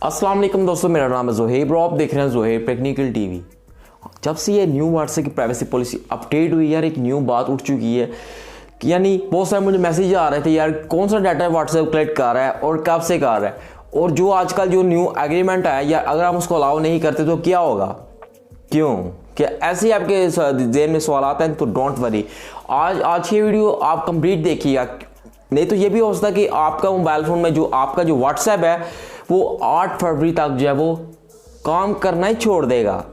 अस्सलाम वालेकुम दोस्तों, मेरा नाम है ज़ोहेब और आप देख रहे हैं ज़ोहेब टेक्निकल टीवी। जब से ये न्यू व्हाट्सएप की प्राइवेसी पॉलिसी अपडेट हुई यार, एक न्यू बात उठ चुकी है कि यानी बहुत सारे मुझे मैसेज आ रहे थे यार कौन सा डाटा व्हाट्सएप कलेक्ट कर रहा है और कब से कर रहा है, और जो आजकल जो न्यू एग्रीमेंट आया यार अगर हम उसको अलाउ नहीं करते तो क्या होगा, क्यों, क्या ऐसे ही आपके जेहन में सवाल आते हैं? तो डोंट वरी, आज ये वीडियो आप कंप्लीट देखिएगा। नहीं तो ये भी हो सकता है कि आपका मोबाइल फ़ोन में जो आपका जो व्हाट्सएप है वो 8 फरवरी तक जो है वो काम करना ही छोड़ देगा।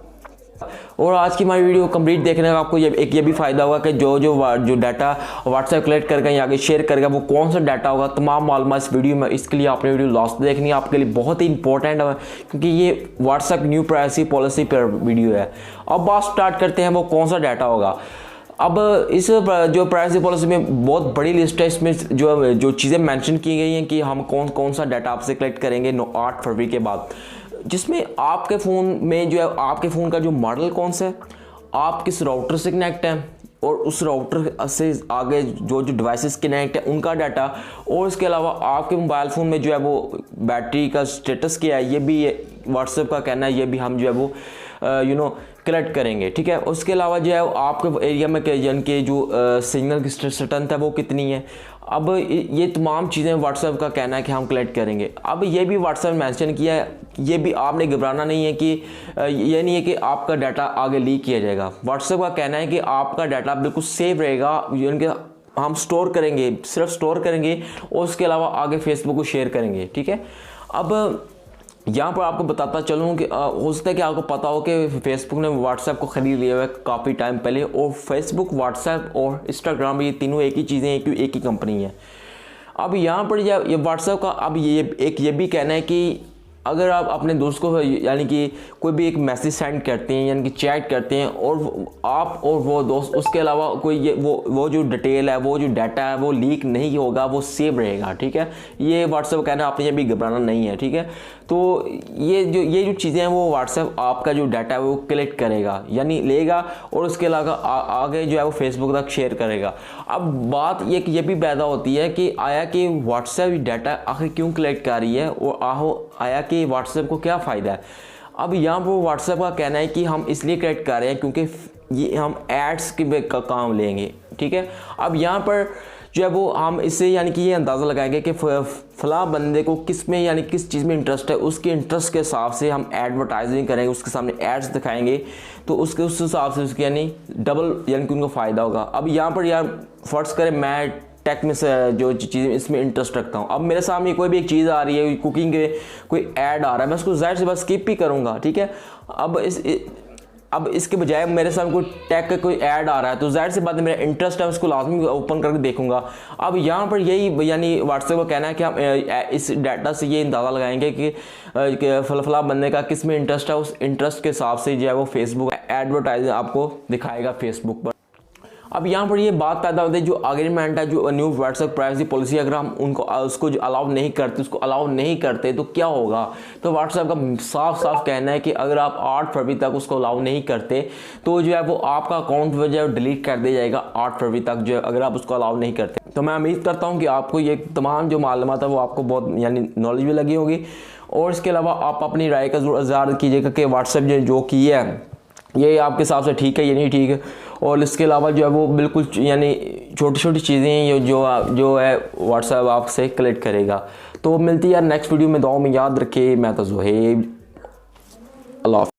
और आज की हमारी वीडियो कंप्लीट देखने का आपको ये भी फ़ायदा होगा कि जो डाटा व्हाट्सएप कलेक्ट करके या आगे शेयर करेगा वो कौन सा डाटा होगा, तमाम मालूमात इस वीडियो में। इसके लिए आपने वीडियो लास्ट देखनी है, आपके लिए बहुत ही इंपॉर्टेंट है क्योंकि ये व्हाट्सएप न्यू प्राइवेसी पॉलिसी पर वीडियो है। अब बात स्टार्ट करते हैं वो कौन सा डाटा होगा। अब इस जो प्राइवेसी पॉलिसी में बहुत बड़ी लिस्ट है, इसमें जो चीज़ें मेंशन की गई हैं कि हम कौन सा डाटा आपसे कलेक्ट करेंगे 8 फरवरी के बाद, जिसमें आपके फ़ोन में जो है आपके फ़ोन का जो मॉडल कौन सा है, आप किस राउटर से कनेक्ट हैं और उस राउटर से आगे जो डिवाइसेस कनेक्ट है उनका डाटा, और इसके अलावा आपके मोबाइल फ़ोन में जो है वो बैटरी का स्टेटस क्या है, ये भी व्हाट्सएप का कहना है, ये भी हम जो है वो कलेक्ट करेंगे। ठीक है, उसके अलावा जो है आपके एरिया में यानी कि जो सिग्नल की स्ट्रेंथ है वो कितनी है। अब ये तमाम चीज़ें व्हाट्सएप का कहना है कि हम कलेक्ट करेंगे। अब ये भी व्हाट्सएप मेंशन किया है, ये भी आपने घबराना नहीं है कि ये नहीं है कि आपका डाटा आगे लीक किया जाएगा। व्हाट्सएप का कहना है कि आपका डाटा बिल्कुल सेफ रहेगा, यानी कि हम स्टोर करेंगे, सिर्फ स्टोर करेंगे और उसके अलावा आगे फेसबुक को शेयर करेंगे। ठीक है, अब यहाँ पर आपको बताता चलूँ कि हो सकता है कि आपको पता हो कि फेसबुक ने व्हाट्सएप को ख़रीद लिया हुआ है काफ़ी टाइम पहले, और फेसबुक, व्हाट्सएप और इंस्टाग्राम ये तीनों एक ही चीज़ें हैं, एक ही कंपनी है। अब यहाँ पर ये व्हाट्सएप का अब ये भी कहना है कि अगर आप अपने दोस्त को यानी कि कोई भी एक मैसेज सेंड करते हैं यानी कि चैट करते हैं और आप और वो दोस्त, उसके अलावा कोई वो जो डिटेल है, वो जो डाटा है वो लीक नहीं होगा, वो सेव रहेगा। ठीक है, ये व्हाट्सएप कहना है, आपने ये भी घबराना नहीं है। ठीक है, तो ये जो चीज़ें हैं वो व्हाट्सएप आपका जो डाटा है वो कलेक्ट करेगा, यानी लेगा और उसके अलावा आगे जो है वो फेसबुक तक शेयर करेगा। अब बात ये भी पैदा होती है कि आया कि व्हाट्सएप डाटा आखिर क्यों कलेक्ट कर रही है और आया कि व्हाट्सएप को क्या फ़ायदा है। अब यहाँ पर व्हाट्सएप का कहना है कि हम इसलिए कलेक्ट कर रहे हैं क्योंकि ये हम एड्स का काम लेंगे। ठीक है, अब यहाँ पर जो है वो हम इससे यानी कि ये अंदाज़ा लगाएंगे कि फ़लाँ बंदे को किस में यानी किस चीज़ में इंटरेस्ट है, उसके इंटरेस्ट के हिसाब से हम एडवर्टाइजिंग करेंगे, उसके सामने एड्स दिखाएंगे, तो उस हिसाब से उसके यानी डबल यानी कि उनको फ़ायदा होगा। अब यहाँ पर यार फ़र्ज़ करें मैं टेक में से जो चीज़ें इसमें इंटरेस्ट रखता हूँ, अब मेरे सामने कोई भी एक चीज़ आ रही है, कुकिंग के कोई ऐड आ रहा है, मैं उसको ज़ाहिर से बस स्किप ही करूँगा। ठीक है, अब इसके बजाय मेरे सामने कोई टैग का कोई ऐड आ रहा है तो जाहिर सी बात है मेरा इंटरेस्ट है, उसको लाजमी ओपन करके देखूंगा। अब यहाँ पर यही यानी व्हाट्सएप को कहना है कि हम इस डाटा से ये अंदाज़ा लगाएंगे कि फला बंदे का किस में इंटरेस्ट है, उस इंटरेस्ट के हिसाब से जो है वो फेसबुक एडवर्टाइजिंग आपको दिखाएगा फेसबुक पर। अब यहाँ पर ये बात पैदा होती है जो एग्रीमेंट है, जो न्यू व्हाट्सएप प्राइवेसी पॉलिसी, अगर हम उसको जो अलाउ नहीं करते तो क्या होगा। तो व्हाट्सएप का साफ कहना है कि अगर आप 8 फरवरी तक उसको अलाउ नहीं करते तो जो है वो आपका अकाउंट जो है डिलीट कर दिया जाएगा 8 फरवरी तक, जो है अगर आप उसको अलाउ नहीं करते। तो मैं उम्मीद करता हूँ कि आपको ये तमाम जो मालूमात है वो आपको बहुत यानी नॉलेज भी लगी होगी, और इसके अलावा आप अपनी राय का ज़रूर इज़हार कीजिएगा कि व्हाट्सएप जो किया है ये आपके हिसाब से ठीक है, ये नहीं ठीक है। और इसके अलावा जो है वो बिल्कुल यानी छोटी चीज़ें हैं जो है व्हाट्सएप आपसे कलेक्ट करेगा। तो मिलती है यार नेक्स्ट वीडियो में, दुआ में याद रखे। मैं तो ज़ोहेब, अल्लाह हाफ़िज़।